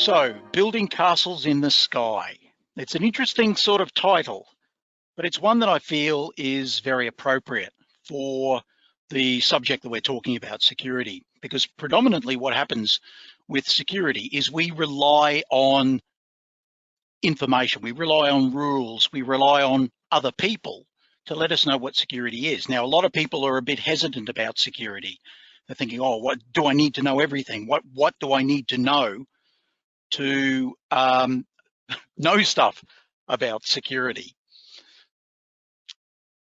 So, Building Castles in the Sky. It's an interesting sort of title, but it's one that I feel is very appropriate for the subject that we're talking about, security, because predominantly what happens with security is we rely on information, we rely on rules, we rely on other people to let us know what security is. Now, a lot of people are a bit hesitant about security. They're thinking, oh, what do I need to know everything? What do I need to know to know stuff about security?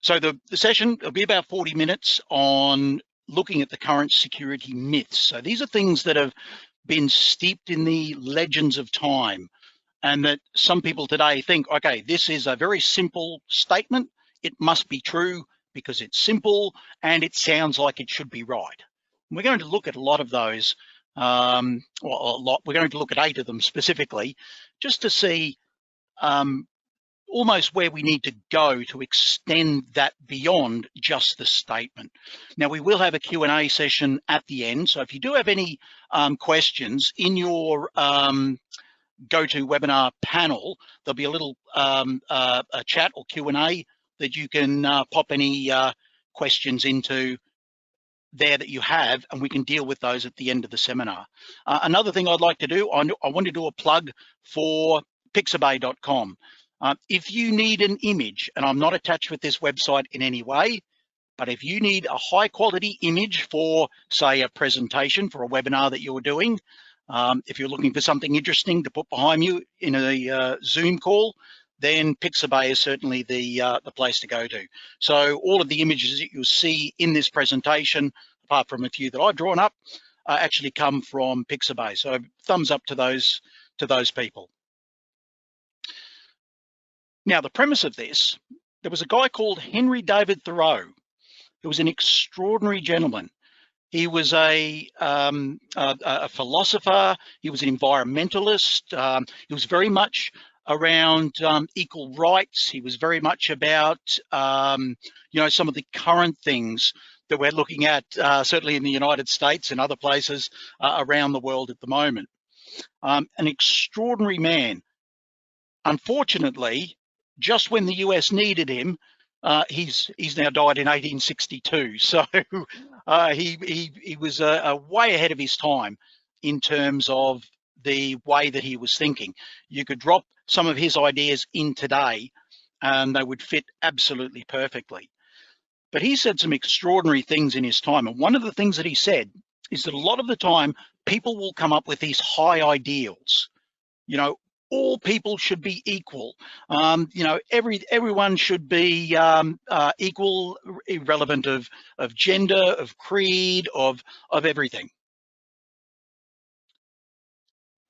So the session will be about 40 minutes on looking at the current security myths. So these are things that have been steeped in the legends of time, and that some people today think, okay, this is a very simple statement. It must be true because it's simple and it sounds like it should be right. And we're going to look at a lot of those. We're going to look at 8 of them specifically, just to see almost where we need to go to extend that beyond just the statement. Now, we will have a Q&A session at the end. So if you do have any questions in your GoToWebinar panel, there'll be a little a chat or Q&A that you can pop any questions into there that you have, and we can deal with those at the end of the seminar. Another thing I'd like to do, I want to do a plug for pixabay.com. If you need an image, and I'm not attached with this website in any way, but if you need a high quality image for, say, a presentation for a webinar that you're doing, if you're looking for something interesting to put behind you in a Zoom call, then Pixabay is certainly the place to go to. So all of the images that you'll see in this presentation, apart from a few that I've drawn up, actually come from Pixabay. So thumbs up to those people. Now, the premise of this, there was a guy called Henry David Thoreau, who was an extraordinary gentleman. He was a philosopher. He was an environmentalist. He was very much around equal rights. He was very much about, some of the current things that we're looking at, certainly in the United States and other places around the world at the moment. An extraordinary man. Unfortunately, just when the US needed him, he's now died in 1862. So he was way ahead of his time in terms of the way that he was thinking. You could drop some of his ideas in today and they would fit absolutely perfectly. But he said some extraordinary things in his time. And one of the things that he said is that a lot of the time people will come up with these high ideals. All people should be equal. Everyone should be equal, irrelevant of gender, of creed, of everything.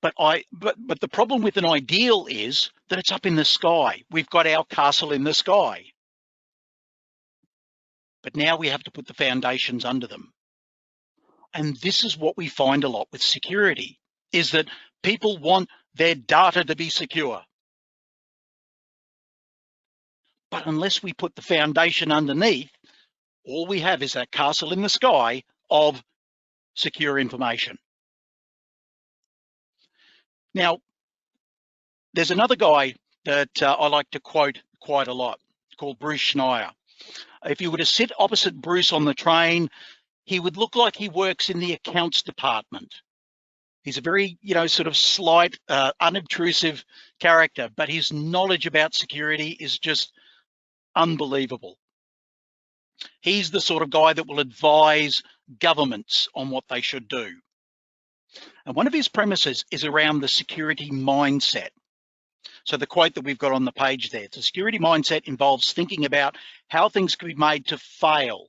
But the problem with an ideal is that it's up in the sky. We've got our castle in the sky. But now we have to put the foundations under them. And this is what we find a lot with security, is that people want their data to be secure. But unless we put the foundation underneath, all we have is that castle in the sky of secure information. Now, there's another guy that I like to quote quite a lot, called Bruce Schneier. If you were to sit opposite Bruce on the train, he would look like he works in the accounts department. He's a very, sort of slight, unobtrusive character, but his knowledge about security is just unbelievable. He's the sort of guy that will advise governments on what they should do. And one of his premises is around the security mindset. So the quote that we've got on the page there, the security mindset involves thinking about how things can be made to fail.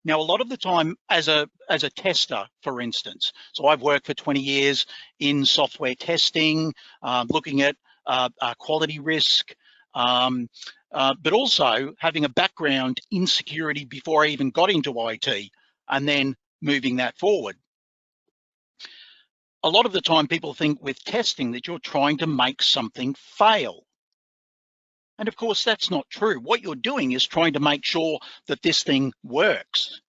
Now, a lot of the time as a tester, for instance, so I've worked for 20 years in software testing, looking at quality risk, but also having a background in security before I even got into IT, and then moving that forward. A lot of the time people think with testing that you're trying to make something fail. And of course, that's not true. What you're doing is trying to make sure that this thing works.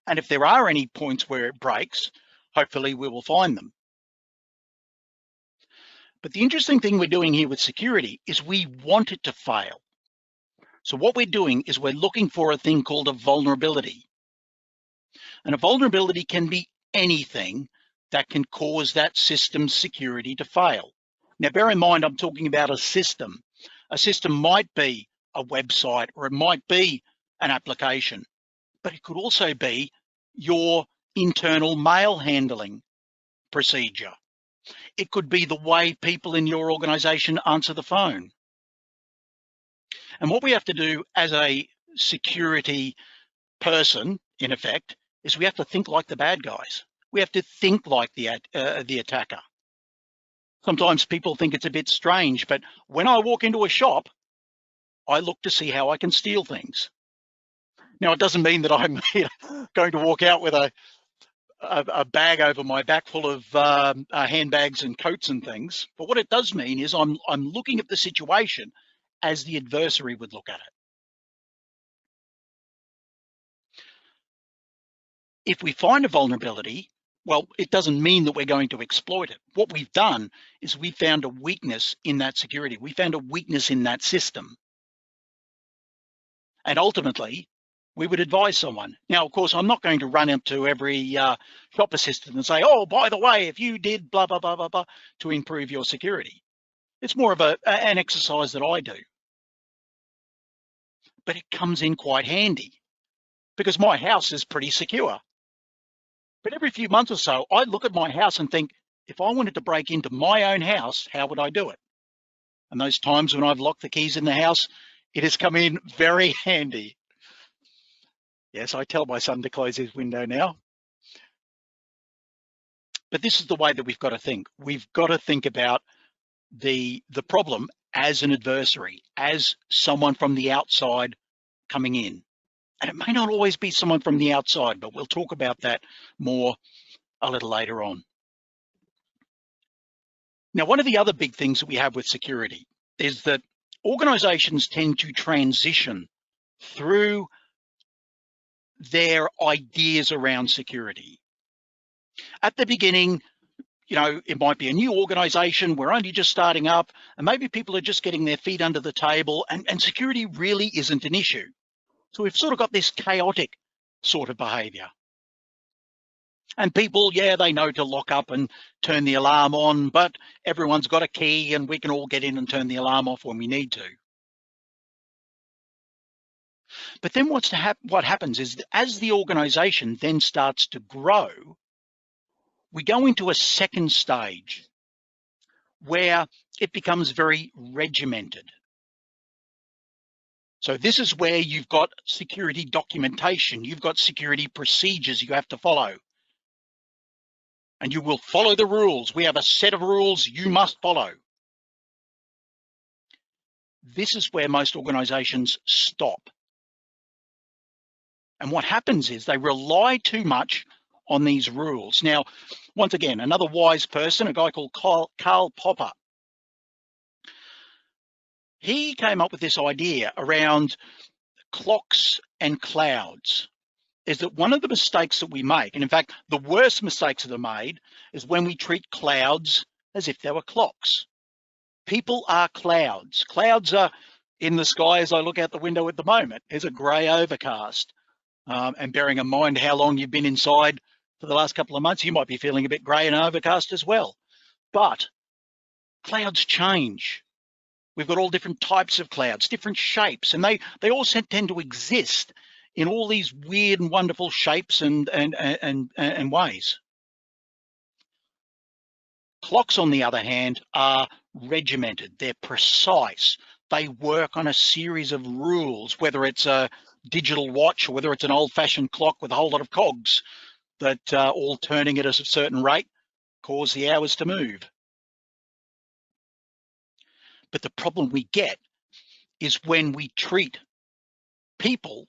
And if there are any points where it breaks, hopefully we will find them. But the interesting thing we're doing here with security is we want it to fail. So what we're doing is we're looking for a thing called a vulnerability. And a vulnerability can be anything that can cause that system's security to fail. Now, bear in mind, I'm talking about a system. A system might be a website, or it might be an application, but it could also be your internal mail handling procedure. It could be the way people in your organization answer the phone. And what we have to do as a security person, in effect, is we have to think like the bad guys. We have to think like the attacker. Sometimes people think it's a bit strange, but when I walk into a shop, I look to see how I can steal things. Now, it doesn't mean that I'm going to walk out with a bag over my back full of handbags and coats and things. But what it does mean is I'm looking at the situation as the adversary would look at it. If we find a vulnerability, well, it doesn't mean that we're going to exploit it. What we've done is we found a weakness in that security. We found a weakness in that system. And ultimately, we would advise someone. Now, of course, I'm not going to run up to every shop assistant and say, oh, by the way, if you did blah, blah, blah, blah, blah, to improve your security. It's more of an exercise that I do. But it comes in quite handy because my house is pretty secure. But every few months or so, I look at my house and think, if I wanted to break into my own house, how would I do it? And those times when I've locked the keys in the house, it has come in very handy. Yes, I tell my son to close his window now. But this is the way that we've got to think. We've got to think about the problem as an adversary, as someone from the outside coming in. And it may not always be someone from the outside, but we'll talk about that more a little later on. Now, one of the other big things that we have with security is that organizations tend to transition through their ideas around security. At the beginning, it might be a new organization, we're only just starting up, and maybe people are just getting their feet under the table, and security really isn't an issue. So we've sort of got this chaotic sort of behavior. And people, yeah, they know to lock up and turn the alarm on, but everyone's got a key and we can all get in and turn the alarm off when we need to. But then what happens is that as the organization then starts to grow, we go into a second stage where it becomes very regimented. So this is where you've got security documentation, you've got security procedures you have to follow. And you will follow the rules. We have a set of rules you must follow. This is where most organizations stop. And what happens is they rely too much on these rules. Now, once again, another wise person, a guy called Karl Popper, he came up with this idea around clocks and clouds. Is that one of the mistakes that we make, and in fact, the worst mistakes that are made, is when we treat clouds as if they were clocks. People are clouds. Clouds are in the sky as I look out the window at the moment. There's a grey overcast. And bearing in mind how long you've been inside for the last couple of months, you might be feeling a bit grey and overcast as well. But clouds change. We've got all different types of clouds, different shapes, and they all tend to exist in all these weird and wonderful shapes and ways. Clocks, on the other hand, are regimented. They're precise. They work on a series of rules, whether it's a digital watch or whether it's an old-fashioned clock with a whole lot of cogs that all turning at a certain rate cause the hours to move. But the problem we get is when we treat people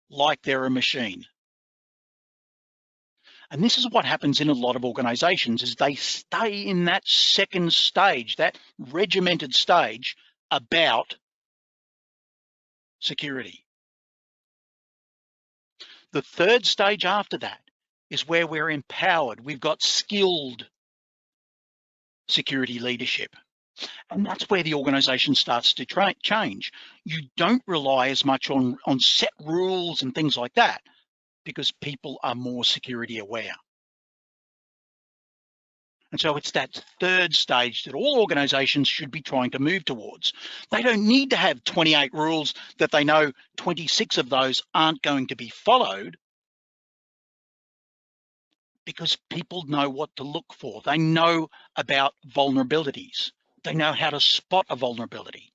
like they're a machine. And this is what happens in a lot of organizations, is they stay in that second stage, that regimented stage about security. The third stage after that is where we're empowered. We've got skilled security leadership. And that's where the organization starts to change. You don't rely as much on set rules and things like that because people are more security aware. And so it's that third stage that all organizations should be trying to move towards. They don't need to have 28 rules that they know 26 of those aren't going to be followed, because people know what to look for. They know about vulnerabilities. They know how to spot a vulnerability.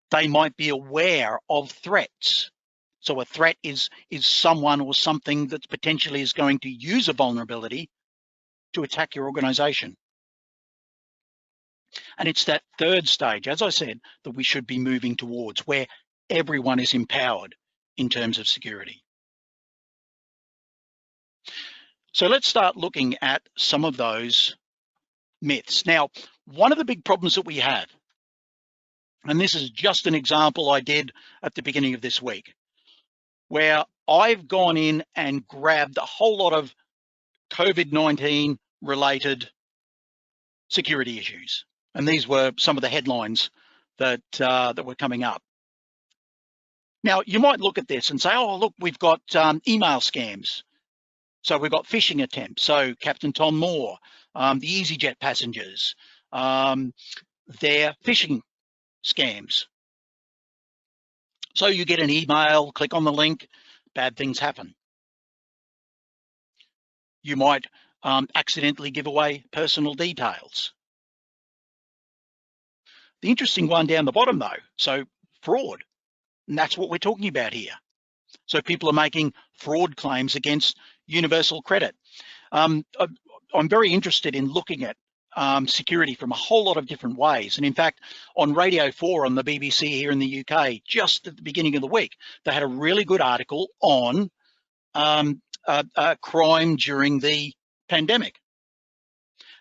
They might be aware of threats. So a threat is someone or something that potentially is going to use a vulnerability to attack your organization. And it's that third stage, as I said, that we should be moving towards, where everyone is empowered in terms of security. So let's start looking at some of those myths. Now, one of the big problems that we have, and this is just an example I did at the beginning of this week, where I've gone in and grabbed a whole lot of COVID-19 related security issues. And these were some of the headlines that were coming up. Now, you might look at this and say, oh, look, we've got email scams. So we've got phishing attempts. So Captain Tom Moore, the EasyJet passengers, they're phishing scams. So you get an email, click on the link, bad things happen. You might accidentally give away personal details. The interesting one down the bottom though, so fraud, and that's what we're talking about here. So people are making fraud claims against Universal Credit. I'm very interested in looking at security from a whole lot of different ways. And in fact, on Radio 4 on the BBC here in the UK, just at the beginning of the week, they had a really good article on crime during the pandemic.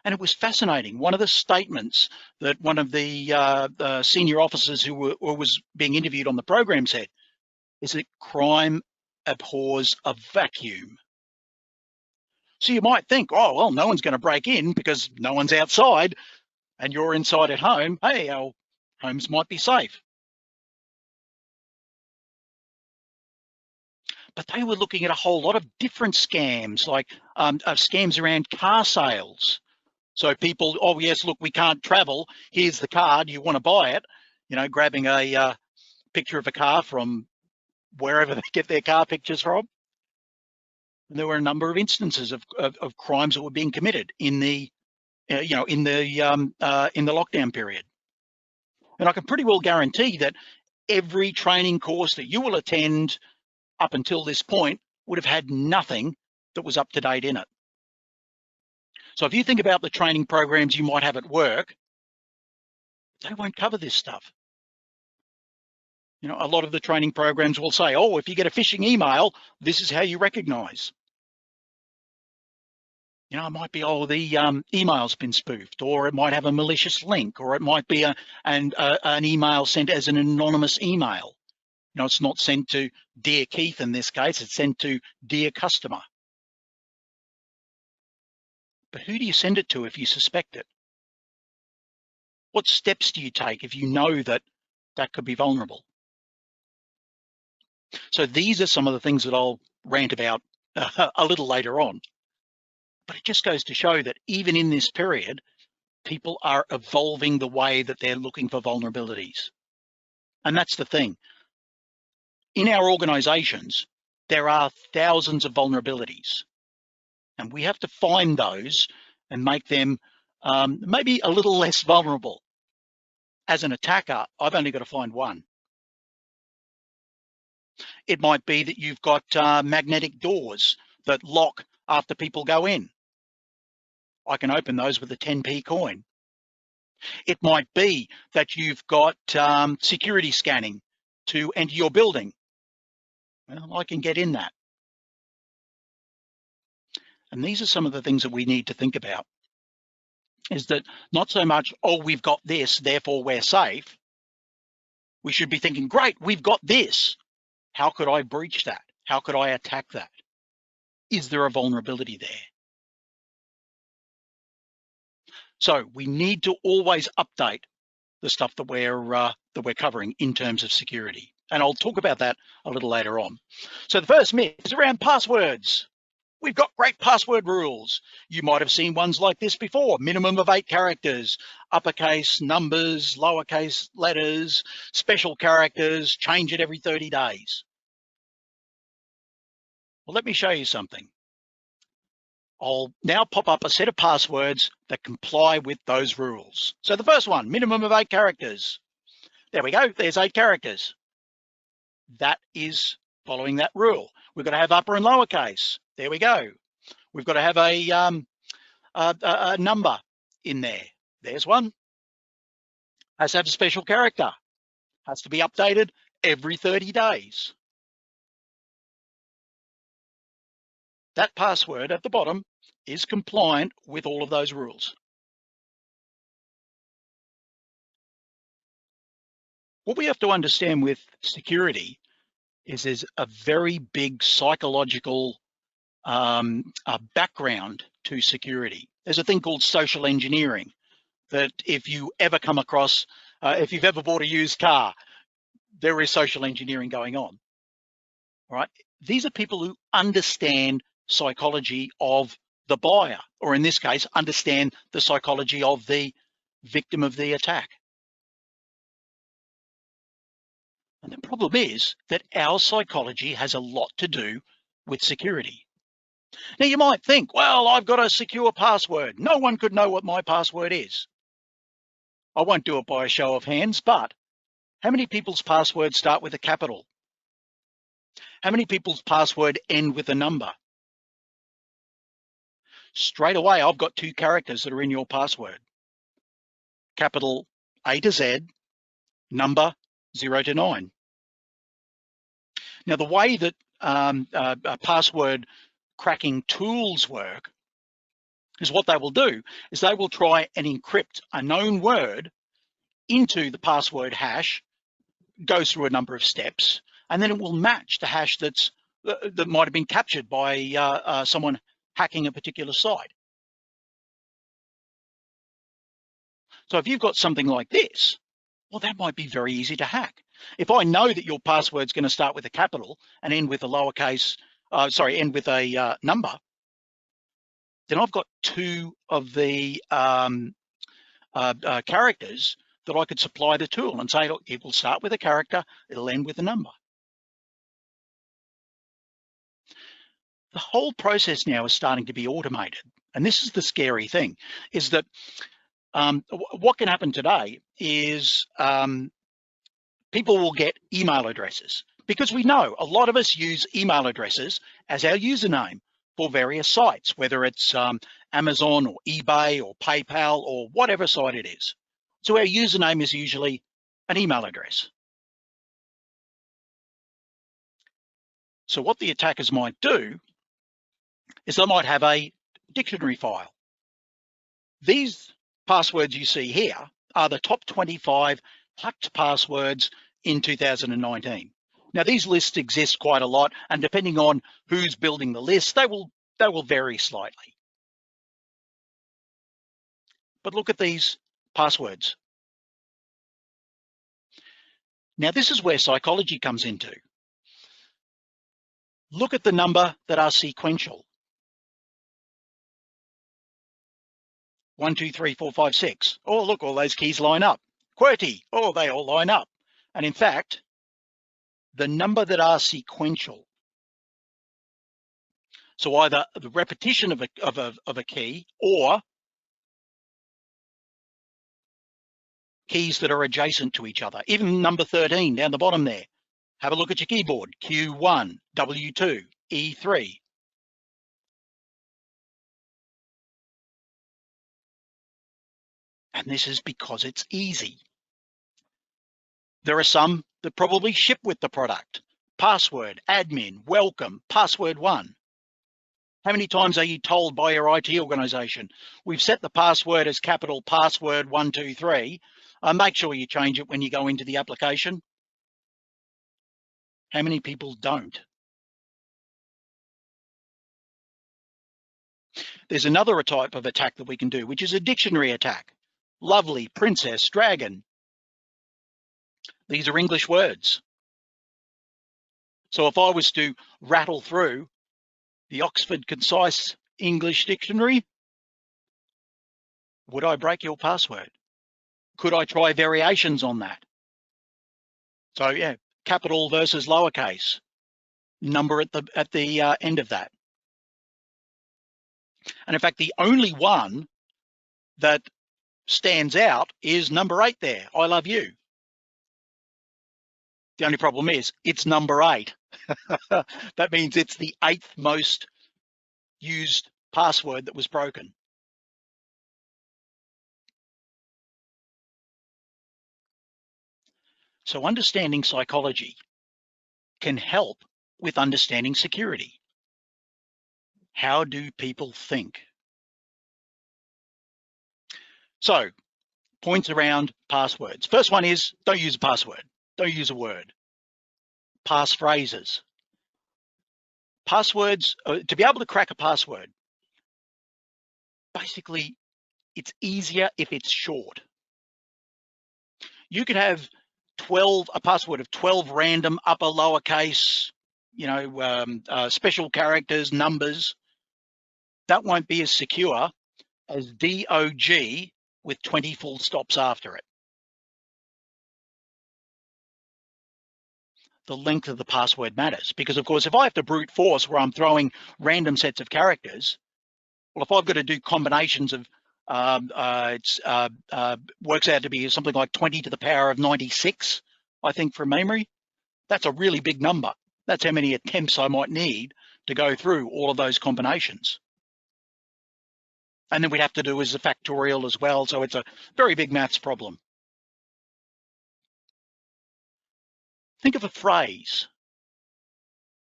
And it was fascinating. One of the statements that one of the senior officers who was being interviewed on the program said is that crime abhors a vacuum. So you might think, oh, well, no one's going to break in because no one's outside and you're inside at home. Hey, our homes might be safe. But they were looking at a whole lot of different scams, like scams around car sales. So people, oh yes, look, we can't travel. Here's the card. You want to buy it? You know, grabbing a picture of a car from wherever they get their car pictures from. And there were a number of instances of crimes that were being committed in the, in the lockdown period. And I can pretty well guarantee that every training course that you will attend up until this point would have had nothing that was up to date in it. So if you think about the training programs you might have at work, they won't cover this stuff. You know, a lot of the training programs will say, oh, if you get a phishing email, this is how you recognize. You know, it might be, oh, the email's been spoofed, or it might have a malicious link, or it might be an email sent as an anonymous email. You know, it's not sent to Dear Keith in this case, it's sent to Dear Customer. But who do you send it to if you suspect it? What steps do you take if you know that that could be vulnerable? So these are some of the things that I'll rant about a little later on. But it just goes to show that even in this period, people are evolving the way that they're looking for vulnerabilities. And that's the thing. In our organizations, there are thousands of vulnerabilities. And we have to find those and make them maybe a little less vulnerable. As an attacker, I've only got to find one. It might be that you've got magnetic doors that lock after people go in. I can open those with a 10p coin. It might be that you've got security scanning to enter your building. Well, I can get in that. And these are some of the things that we need to think about, is that not so much, oh, we've got this, therefore we're safe. We should be thinking, great, we've got this. How could I breach that? How could I attack that? Is there a vulnerability there? So we need to always update the stuff that we're covering in terms of security. And I'll talk about that a little later on. So the first myth is around passwords. We've got great password rules. You might have seen ones like this before: minimum of 8 characters, uppercase numbers, lowercase letters, special characters, change it every 30 days. Well, let me show you something. I'll now pop up a set of passwords that comply with those rules. So the first one, minimum of 8 characters. There we go, there's 8 characters. That is following that rule. We've got to have upper and lowercase. There we go. We've got to have a number in there. There's one. Has to have a special character. Has to be updated every 30 days. That password at the bottom is compliant with all of those rules. What we have to understand with security is there's a very big psychological background to security. There's a thing called social engineering that if you ever come across, if you've ever bought a used car, there is social engineering going on. All right. These are people who understand psychology of the buyer, or in this case, understand the psychology of the victim of the attack. And the problem is that our psychology has a lot to do with security. Now you might think, well, I've got a secure password. No one could know what my password is. I won't do it by a show of hands, but how many people's passwords start with a capital? How many people's password end with a number? Straight away, I've got 2 characters that are in your password. Capital A to Z, number 0 to 9. Now, the way that password cracking tools work is what they will do is they will try and encrypt a known word into the password hash, goes through a number of steps, and then it will match the hash that might have been captured by someone hacking a particular site. So if you've got something like this, well, that might be very easy to hack. If I know that your password's going to start with a capital and end with a lowercase, end with a number, then I've got 2 of the characters that I could supply the tool and say, look, it will start with a character, it'll end with a number. The whole process now is starting to be automated. And this is the scary thing, is that what can happen today is people will get email addresses, because we know a lot of us use email addresses as our username for various sites, whether it's Amazon or eBay or PayPal or whatever site it is. So our username is usually an email address. So what the attackers might do is they might have a dictionary file. These passwords you see here are the top 25 hacked passwords in 2019. Now, these lists exist quite a lot, and depending on who's building the list, they will vary slightly. But look at these passwords. Now, this is where psychology comes into. Look at the number that are sequential. 1, 2, 3, 4, 5, 6. Oh, look, all those keys line up. QWERTY, oh, they all line up. And in fact, the number that are sequential, so either the repetition of a key or keys that are adjacent to each other. Even number 13 down the bottom there. Have a look at your keyboard. Q1, W2, E3. And this is because it's easy. There are some that probably ship with the product. Password, admin, welcome, password 1. How many times are you told by your IT organization, we've set the password as capital password 123. Make sure you change it when you go into the application. How many people don't? There's another type of attack that we can do, which is a dictionary attack. Lovely, princess, dragon. These are English words. So if I was to rattle through the Oxford Concise English Dictionary, would I break your password? Could I try variations on that? So yeah, capital versus lowercase, number at the end of that. And in fact, the only one that stands out is number 8 there, I love you. The only problem is it's number 8. That means it's the 8th most used password that was broken. So understanding psychology can help with understanding security. How do people think? So points around passwords. First one is don't use a password. Don't use a word. Passphrases. Passwords, to be able to crack a password, basically it's easier if it's short. You could have a password of 12 random upper lowercase, special characters, numbers. That won't be as secure as DOG with 20 full stops after it. The length of the password matters because, of course, if I have to brute force where I'm throwing random sets of characters, well, if I've got to do combinations of, works out to be something like 20 to the power of 96, I think, from memory. That's a really big number. That's how many attempts I might need to go through all of those combinations. And then we'd have to do as a factorial as well. So it's a very big maths problem. Think of a phrase.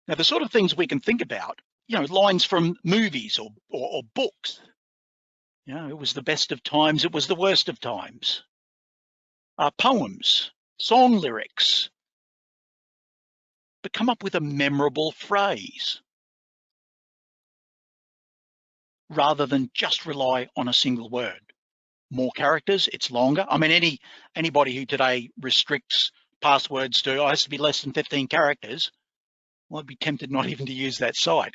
Now, the sort of things we can think about, lines from movies or books. It was the best of times, it was the worst of times. Poems, song lyrics. But come up with a memorable phrase rather than just rely on a single word. More characters, it's longer. I mean, anybody who today restricts passwords to, it has to be less than 15 characters, well, I'd be tempted not even to use that site.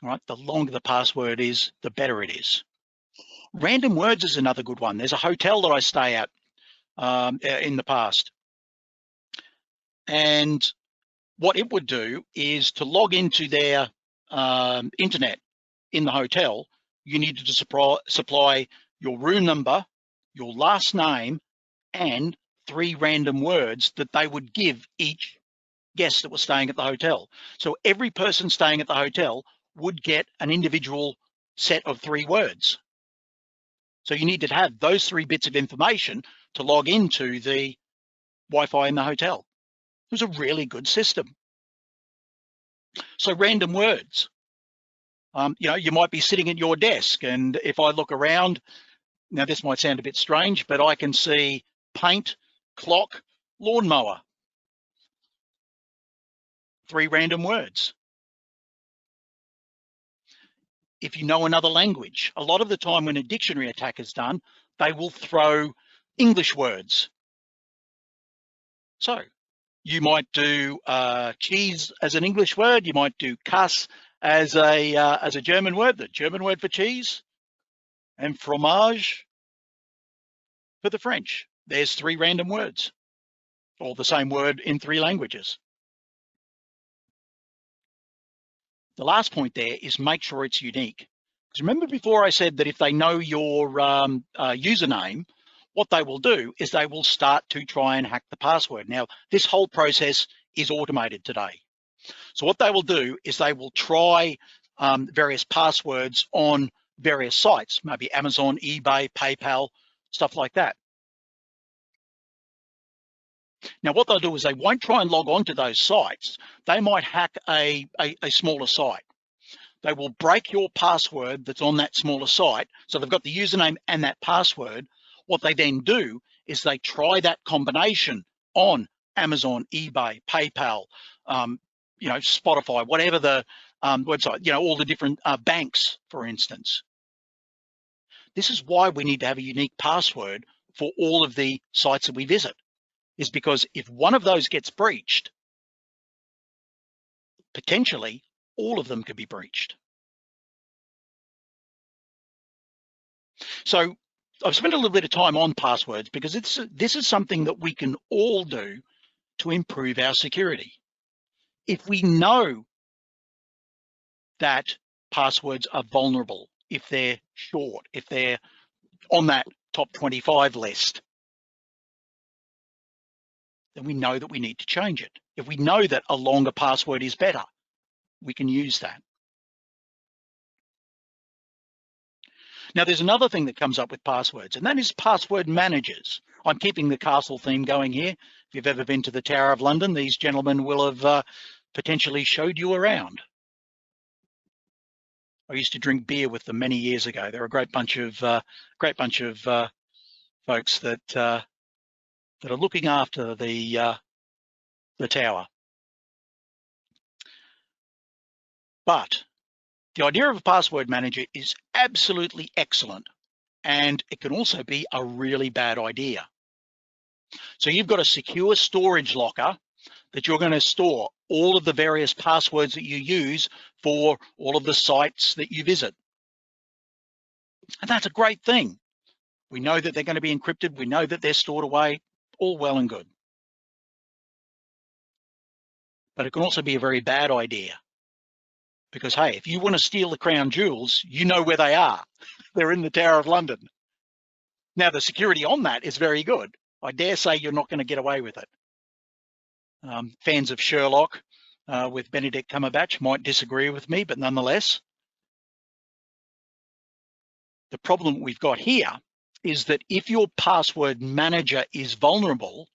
All right, the longer the password is, the better it is. Random words is another good one. There's a hotel that I stay at in the past. And what it would do is to log into their internet in the hotel, you needed to supply your room number, your last name, and 3 random words that they would give each guest that was staying at the hotel. So every person staying at the hotel would get an individual set of 3 words. So you needed to have those 3 bits of information to log into the Wi-Fi in the hotel. It was a really good system. So random words. You might be sitting at your desk, and if I look around, now this might sound a bit strange, but I can see paint, clock, lawnmower. 3 random words. If you know another language, a lot of the time when a dictionary attack is done, they will throw English words. So you might do cheese as an English word. You might do Kass as a German word, the German word for cheese, and fromage for the French. There's 3 random words, or the same word in 3 languages. The last point there is make sure it's unique. Because remember before I said that if they know your username, what they will do is they will start to try and hack the password. Now, this whole process is automated today. So what they will do is they will try various passwords on various sites, maybe Amazon, eBay, PayPal, stuff like that. Now, what they'll do is they won't try and log on to those sites. They might hack a smaller site. They will break your password that's on that smaller site. So they've got the username and that password. What they then do is they try that combination on Amazon, eBay, PayPal, Spotify, whatever the website, all the different banks, for instance. This is why we need to have a unique password for all of the sites that we visit, is because if one of those gets breached, potentially all of them could be breached. So I've spent a little bit of time on passwords because this is something that we can all do to improve our security. If we know that passwords are vulnerable, if they're short, if they're on that top 25 list, then we know that we need to change it. If we know that a longer password is better, we can use that. Now, there's another thing that comes up with passwords, and that is password managers. I'm keeping the castle theme going here. If you've ever been to the Tower of London, these gentlemen will have potentially showed you around. I used to drink beer with them many years ago. They're a great bunch of folks that are looking after the tower. But the idea of a password manager is absolutely excellent, and it can also be a really bad idea. So you've got a secure storage locker that you're going to store all of the various passwords that you use for all of the sites that you visit. And that's a great thing. We know that they're going to be encrypted. We know that they're stored away, all well and good. But it can also be a very bad idea. Because, hey, if you want to steal the crown jewels, you know where they are. They're in the Tower of London. Now, the security on that is very good. I dare say you're not going to get away with it. Fans of Sherlock with Benedict Cumberbatch might disagree with me, but nonetheless, the problem we've got here is that if your password manager is vulnerable,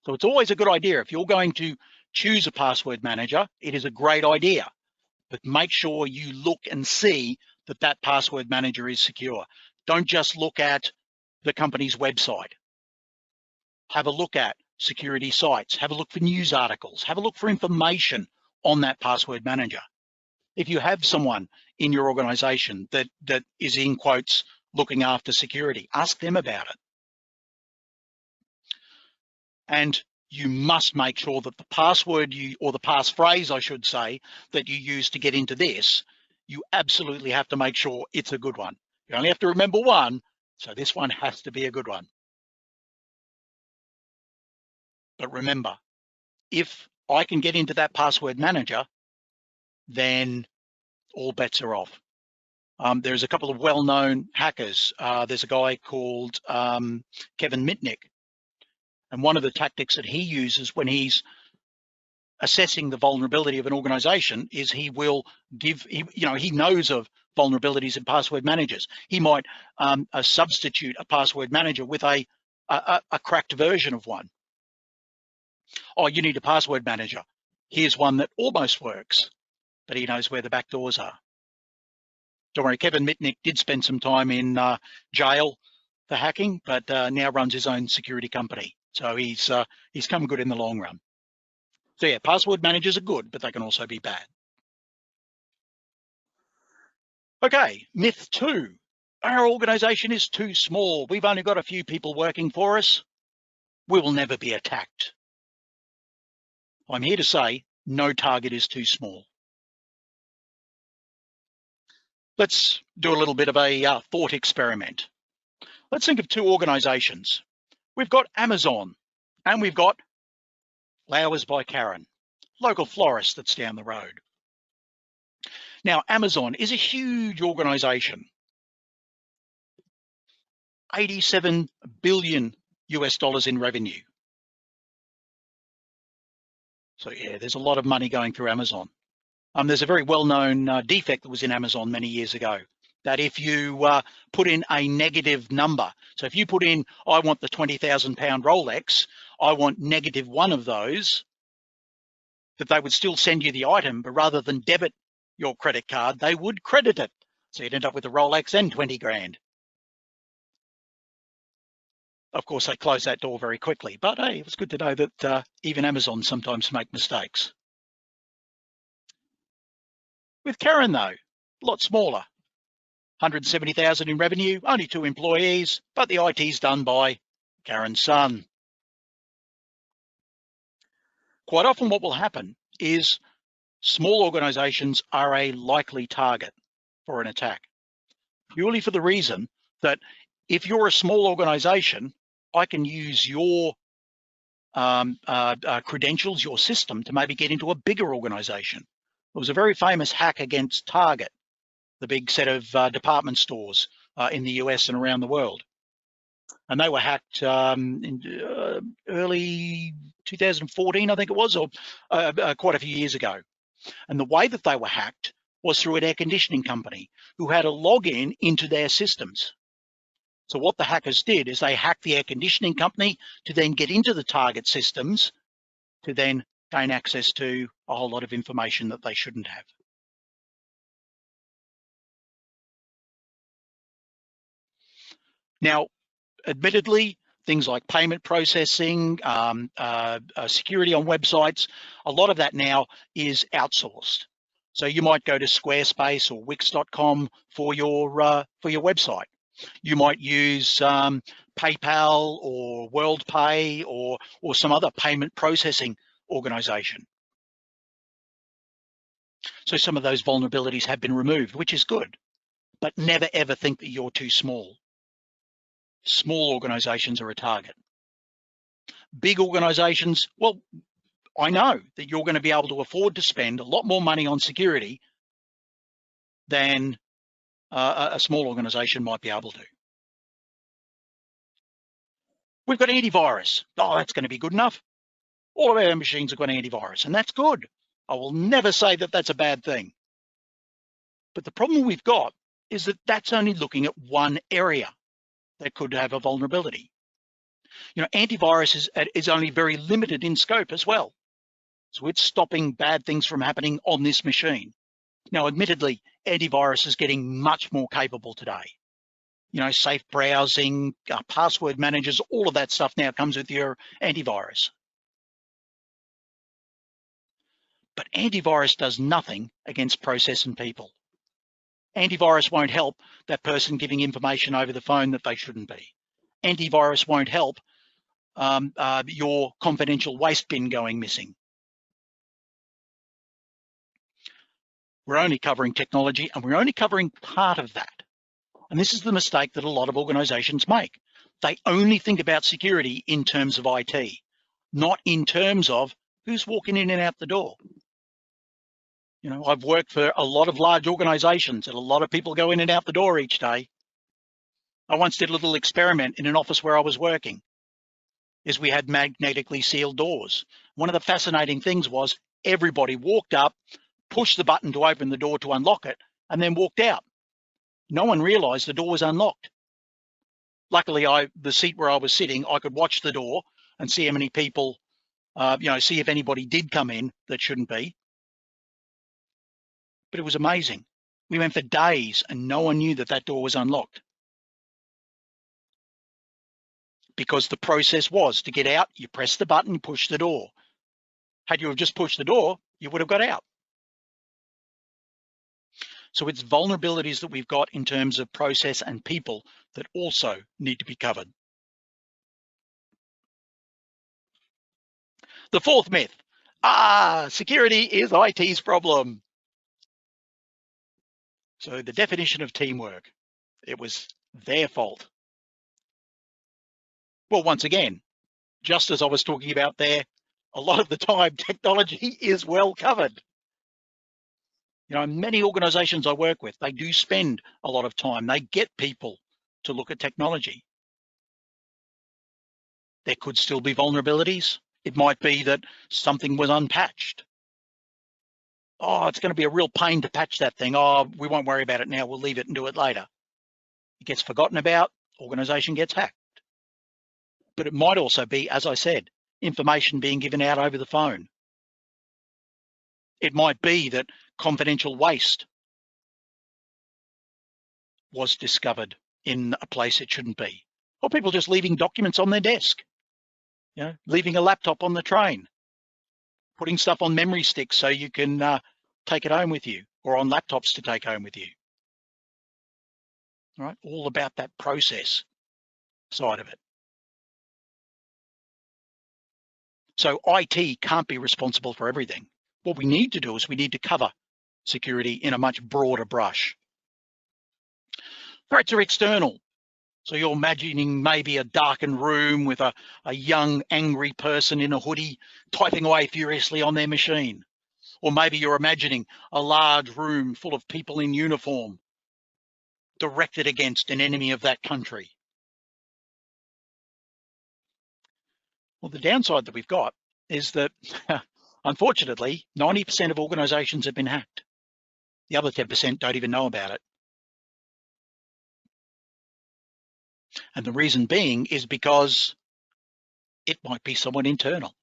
so it's always a good idea. If you're going to choose a password manager, it is a great idea. But make sure you look and see that that password manager is secure. Don't just look at the company's website. Have a look at security sites. Have a look for news articles. Have a look for information on that password manager. If you have someone in your organization that is, in quotes, looking after security, ask them about it. And you must make sure that the password or the passphrase, I should say, that you use to get into this, you absolutely have to make sure it's a good one. You only have to remember one, so this one has to be a good one. But remember, if I can get into that password manager, then all bets are off. There's a couple of well-known hackers. There's a guy called Kevin Mitnick. And one of the tactics that he uses when he's assessing the vulnerability of an organization is he will give, he knows of vulnerabilities in password managers. He might substitute a password manager with a cracked version of one. Oh, you need a password manager. Here's one that almost works, but he knows where the back doors are. Don't worry, Kevin Mitnick did spend some time in jail for hacking, but now runs his own security company. So he's come good in the long run. So yeah, password managers are good, but they can also be bad. Okay, myth 2. Our organization is too small. We've only got a few people working for us. We will never be attacked. I'm here to say no target is too small. Let's do a little bit of a thought experiment. Let's think of two organizations. We've got Amazon and we've got Flowers by Karen, local florist that's down the road. Now, Amazon is a huge organization. 87 billion US dollars in revenue. So yeah, there's a lot of money going through Amazon. There's a very well-known defect that was in Amazon many years ago, that if you put in a negative number, so if you put in, I want the 20,000 pound Rolex, I want -1 of those, that they would still send you the item, but rather than debit your credit card, they would credit it. So you'd end up with a Rolex and 20 grand. Of course, they closed that door very quickly, but hey, it was good to know that even Amazon sometimes make mistakes. With Karen though, a lot smaller, 170,000 in revenue, only 2 employees, but the IT's done by Karen's son. Quite often what will happen is small organizations are a likely target for an attack, purely for the reason that if you're a small organization, I can use your credentials, your system, to maybe get into a bigger organization. There was a very famous hack against Target, the big set of department stores in the US and around the world. And they were hacked in early 2014, I think it was, or quite a few years ago. And the way that they were hacked was through an air conditioning company who had a login into their systems. So what the hackers did is they hacked the air conditioning company to then get into the Target systems to then gain access to a whole lot of information that they shouldn't have. Now, admittedly, things like payment processing, security on websites, a lot of that now is outsourced. So you might go to Squarespace or Wix.com for your website. You might use PayPal or WorldPay or some other payment processing organization. So some of those vulnerabilities have been removed, which is good, but never ever think that you're too small. Small organizations are a target. Big organizations, well, I know that you're going to be able to afford to spend a lot more money on security than a small organization might be able to. We've got antivirus. Oh, that's going to be good enough. All of our machines have got antivirus, and that's good. I will never say that that's a bad thing. But the problem we've got is that that's only looking at one area that could have a vulnerability. You know, antivirus is only very limited in scope as well. So it's stopping bad things from happening on this machine. Now, admittedly, antivirus is getting much more capable today. You know, safe browsing, password managers, all of that stuff now comes with your antivirus. But antivirus does nothing against process and people. Antivirus won't help that person giving information over the phone that they shouldn't be. Antivirus won't help your confidential waste bin going missing. We're only covering technology, and we're only covering part of that. And this is the mistake that a lot of organizations make. They only think about security in terms of IT, not in terms of who's walking in and out the door. You know, I've worked for a lot of large organizations and a lot of people go in and out the door each day. I once did a little experiment in an office where I was working, is we had magnetically sealed doors. One of the fascinating things was everybody walked up, pushed the button to open the door to unlock it, and then walked out. No one realized the door was unlocked. Luckily, the seat where I was sitting, I could watch the door and see how many people, see if anybody did come in that shouldn't be. But it was amazing. We went for days and no one knew that that door was unlocked. Because the process was to get out, you press the button, you push the door. Had you have just pushed the door, you would have got out. So it's vulnerabilities that we've got in terms of process and people that also need to be covered. The fourth myth, security is IT's problem. So the definition of teamwork, it was their fault. Well, once again, just as I was talking about there, a lot of the time technology is well covered. You know, many organizations I work with, they do spend a lot of time. They get people to look at technology. There could still be vulnerabilities. It might be that something was unpatched. Oh, it's going to be a real pain to patch that thing. Oh, we won't worry about it now. We'll leave it and do it later. It gets forgotten about, organization gets hacked. But it might also be, as I said, information being given out over the phone. It might be that confidential waste was discovered in a place it shouldn't be. Or people just leaving documents on their desk, you know, leaving a laptop on the train, putting stuff on memory sticks so you can take it home with you, or on laptops to take home with you. right? All about that process side of it. So IT can't be responsible for everything. What we need to do is we need to cover security in a much broader brush. Threats are external. So you're imagining maybe a darkened room with a young, angry person in a hoodie typing away furiously on their machine. Or maybe you're imagining a large room full of people in uniform directed against an enemy of that country. Well, the downside that we've got is that, unfortunately, 90% of organizations have been hacked. The other 10% don't even know about it. And the reason being is because it might be someone internal.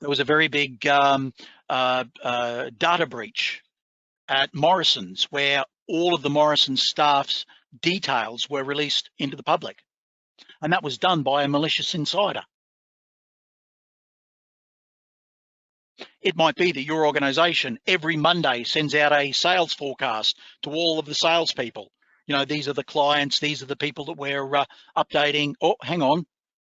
There was a very big data breach at Morrison's where all of the Morrison's staff's details were released into the public. And that was done by a malicious insider. It might be that your organization every Monday sends out a sales forecast to all of the salespeople. You know, these are the clients, these are the people that we're updating. Oh, hang on.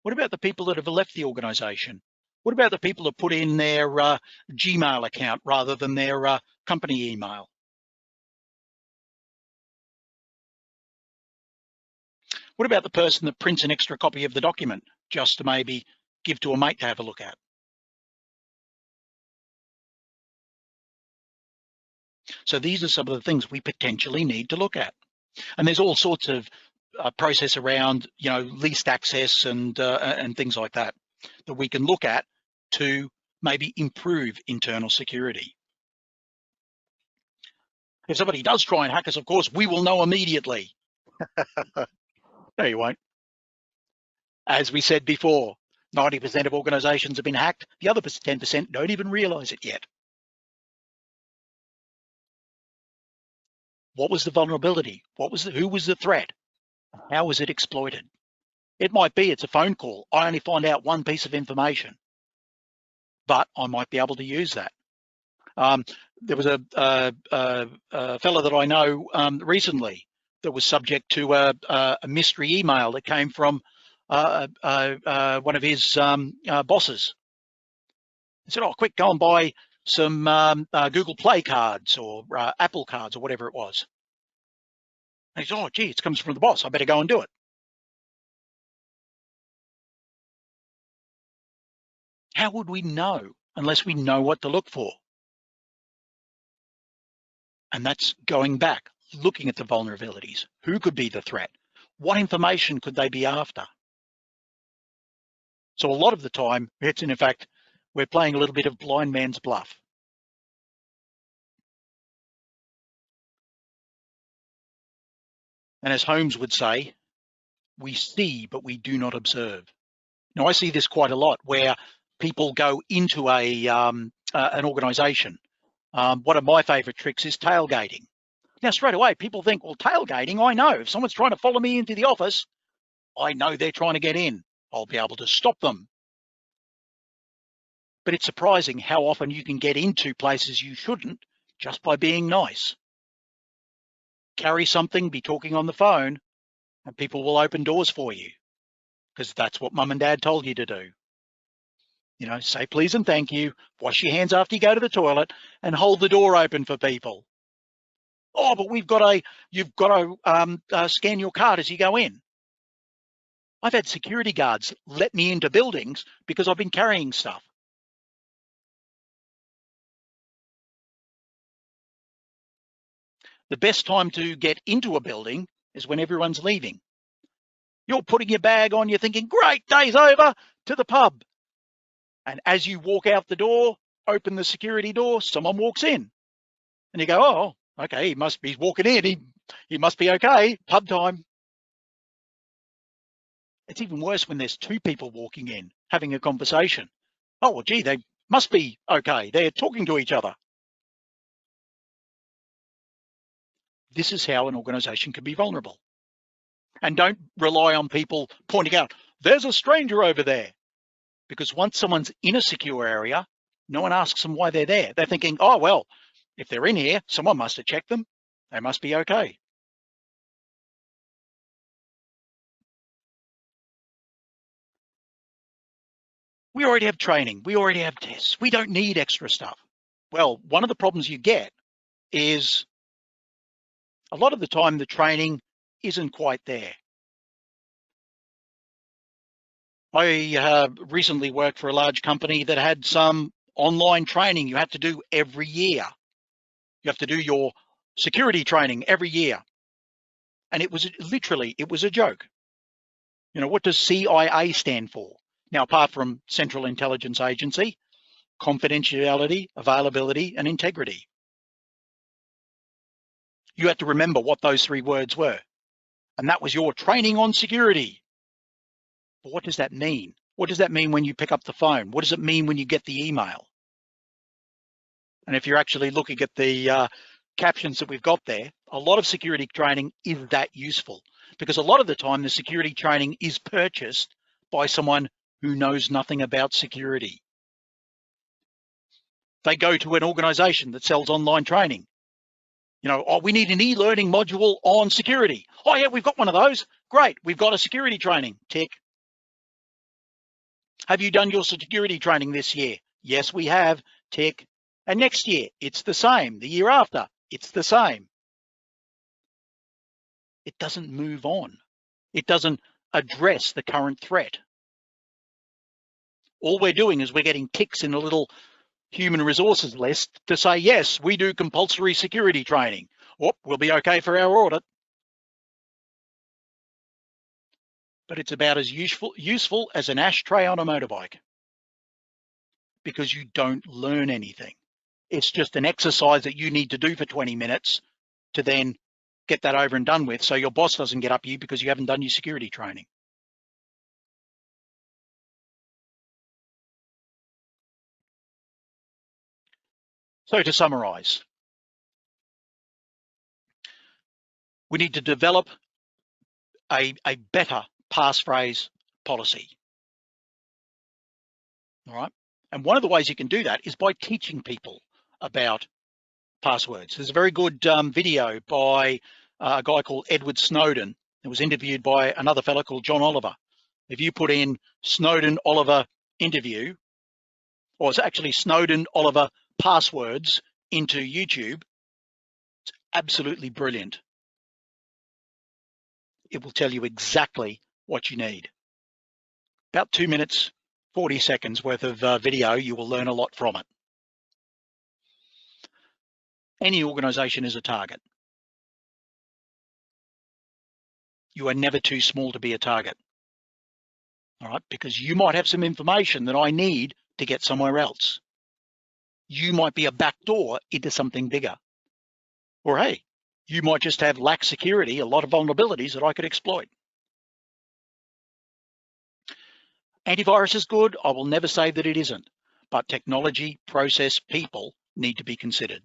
What about the people that have left the organization? What about the people that put in their Gmail account rather than their company email? What about the person that prints an extra copy of the document just to maybe give to a mate to have a look at? So these are some of the things we potentially need to look at. And there's all sorts of process around, you know, least access and things like that that we can look at to maybe improve internal security. If somebody does try and hack us, of course, we will know immediately. No, you won't. As we said before, 90% of organizations have been hacked. The other 10% don't even realize it yet. What was the vulnerability? Who was the threat? How was it exploited? It might be it's a phone call. I only find out one piece of information, but I might be able to use that. There was a fellow that I know recently that was subject to a mystery email that came from one of his bosses. He said, "Oh, quick, go and buy some Google Play cards or Apple cards or whatever it was." And he said, "Oh, gee, it comes from the boss. I better go and do it." How would we know unless we know what to look for? And that's going back, looking at the vulnerabilities. Who could be the threat? What information could they be after? So a lot of the time, it's in fact, we're playing a little bit of blind man's bluff. And as Holmes would say, we see, but we do not observe. Now, I see this quite a lot where people go into an organization. One of my favorite tricks is tailgating. Now, straight away, people think, well, tailgating, I know. If someone's trying to follow me into the office, I know they're trying to get in. I'll be able to stop them. But it's surprising how often you can get into places you shouldn't just by being nice. Carry something, be talking on the phone, and people will open doors for you because that's what mum and dad told you to do. You know, say please and thank you, wash your hands after you go to the toilet, and hold the door open for people. Oh, but you've got to scan your card as you go in. I've had security guards let me into buildings because I've been carrying stuff. The best time to get into a building is when everyone's leaving. You're putting your bag on, you're thinking, great, day's over, to the pub. And as you walk out the door, open the security door, someone walks in. And you go, oh, okay, he must be walking in. He must be okay, pub time. It's even worse when there's two people walking in, having a conversation. Oh, well, gee, they must be okay. They're talking to each other. This is how an organization can be vulnerable. And don't rely on people pointing out, there's a stranger over there. Because once someone's in a secure area, no one asks them why they're there. They're thinking, oh, well, if they're in here, someone must have checked them. They must be okay. We already have training. We already have tests. We don't need extra stuff. Well, one of the problems you get is a lot of the time the training isn't quite there. I recently worked for a large company that had some online training you had to do every year. You have to do your security training every year. And it was literally, it was a joke. You know, what does CIA stand for? Now, apart from Central Intelligence Agency, confidentiality, availability, and integrity. You had to remember what those three words were. And that was your training on security. But what does that mean? What does that mean when you pick up the phone? What does it mean when you get the email? And if you're actually looking at the captions that we've got there, a lot of security training is that useful, because a lot of the time the security training is purchased by someone who knows nothing about security. They go to an organization that sells online training. You know, oh, we need an e-learning module on security. Oh yeah, we've got one of those. Great, we've got a security training. Tick. Have you done your security training this year? Yes, we have. Tick. And next year, it's the same. The year after, it's the same. It doesn't move on. It doesn't address the current threat. All we're doing is we're getting ticks in a little human resources list to say, yes, we do compulsory security training. Oh, we'll be okay for our audit. But it's about as useful as an ashtray on a motorbike, because you don't learn anything. It's just an exercise that you need to do for 20 minutes to then get that over and done with, so your boss doesn't get up you because you haven't done your security training. So to summarize, we need to develop a better passphrase policy. All right. And one of the ways you can do that is by teaching people about passwords. There's a very good video by a guy called Edward Snowden. It was interviewed by another fellow called John Oliver. If you put in Snowden Oliver interview, or it's actually Snowden Oliver passwords into YouTube, it's absolutely brilliant. It will tell you exactly what you need. About 2 minutes, 40 seconds worth of video. You will learn a lot from it. Any organization is a target. You are never too small to be a target. All right, because you might have some information that I need to get somewhere else. You might be a backdoor into something bigger. Or hey, you might just have lax security, a lot of vulnerabilities that I could exploit. Antivirus is good. I will never say that it isn't, but technology, process, people need to be considered.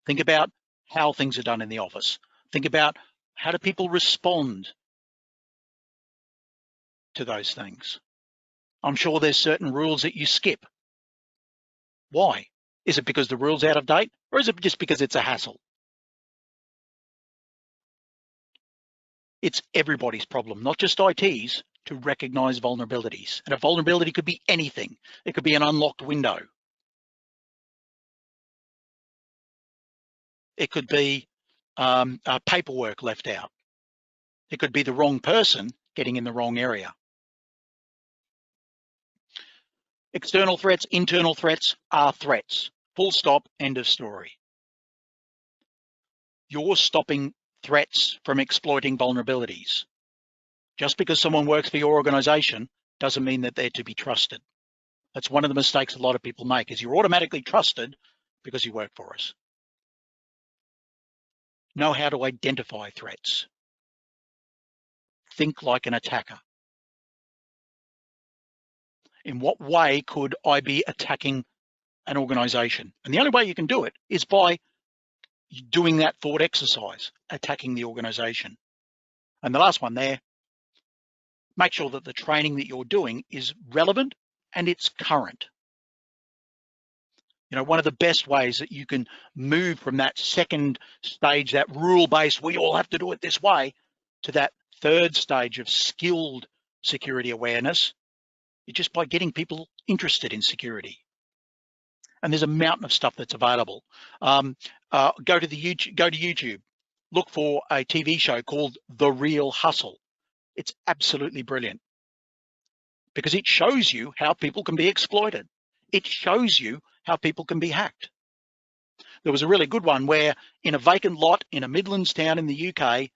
Think about how things are done in the office. Think about how do people respond to those things. I'm sure there's certain rules that you skip. Why? Is it because the rule's out of date, or is it just because it's a hassle? It's everybody's problem, not just IT's, to recognize vulnerabilities. And a vulnerability could be anything. It could be an unlocked window. It could be paperwork left out. It could be the wrong person getting in the wrong area. External threats, internal threats are threats. Full stop, end of story. You're stopping threats from exploiting vulnerabilities. Just because someone works for your organization doesn't mean that they're to be trusted. That's one of the mistakes a lot of people make, is you're automatically trusted because you work for us. Know how to identify threats. Think like an attacker. In what way could I be attacking an organization? And the only way you can do it is by doing that thought exercise, attacking the organization. And the last one there, make sure that the training that you're doing is relevant and it's current. You know, one of the best ways that you can move from that second stage, that rule-based, we all have to do it this way, to that third stage of skilled security awareness It's just by getting people interested in security. And there's a mountain of stuff that's available. Go to YouTube, look for a TV show called The Real Hustle. It's absolutely brilliant because it shows you how people can be exploited. It shows you how people can be hacked. There was a really good one where in a vacant lot in a Midlands town in the UK,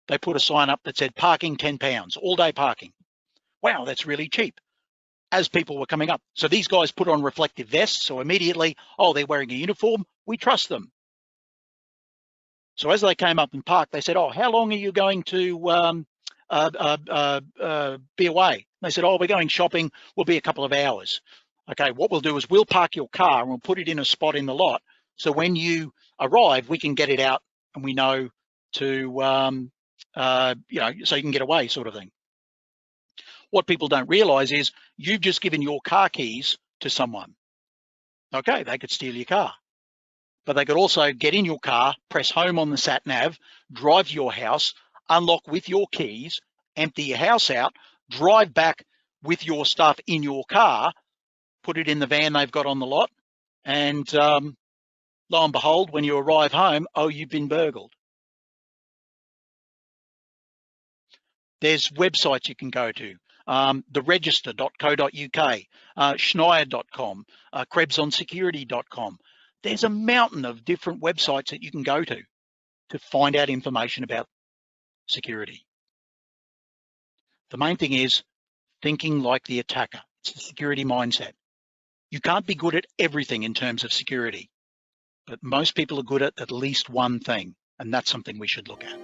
they put a sign up that said parking £10, all day parking. Wow, that's really cheap. As people were coming up. So these guys put on reflective vests. So immediately, oh, they're wearing a uniform. We trust them. So as they came up and parked, they said, oh, how long are you going to be away? They said, oh, we're going shopping. We'll be a couple of hours. Okay, what we'll do is we'll park your car and we'll put it in a spot in the lot. So when you arrive, we can get it out and we know to, so you can get away sort of thing. What people don't realize is you've just given your car keys to someone. Okay, they could steal your car, but they could also get in your car, press home on the sat nav, drive to your house, unlock with your keys, empty your house out, drive back with your stuff in your car, put it in the van they've got on the lot, and lo and behold, when you arrive home, oh, you've been burgled. There's websites you can go to. theregister.co.uk, Schneier.com, krebsonsecurity.com. There's a mountain of different websites that you can go to find out information about security. The main thing is thinking like the attacker. It's the security mindset. You can't be good at everything in terms of security, but most people are good at least one thing, and that's something we should look at.